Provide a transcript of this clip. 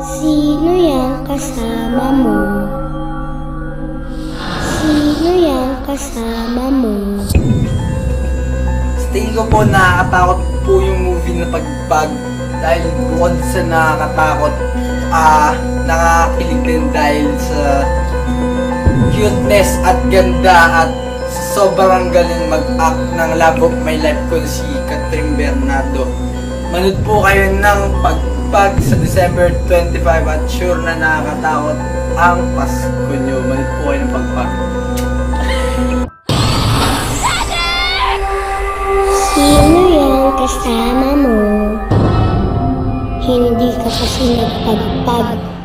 Sino yang kasama mo? Sino yang kasama mo? Sa tingin ko po nakakatakot po yung movie na Pagpag dahil bukod sa nakakatakot, nakakakilig din dahil sa cuteness at ganda at sobrang galing mag-act ng Love of My Life ko si Catherine Bernardo. Manood po kayo ng Pagpag sa December 25 at sure na nakakatakot ang Pasko nyo. Manood po kayo ng Pagpag. Sino yang kasama mo? Hindi ka kasi nagpagpag.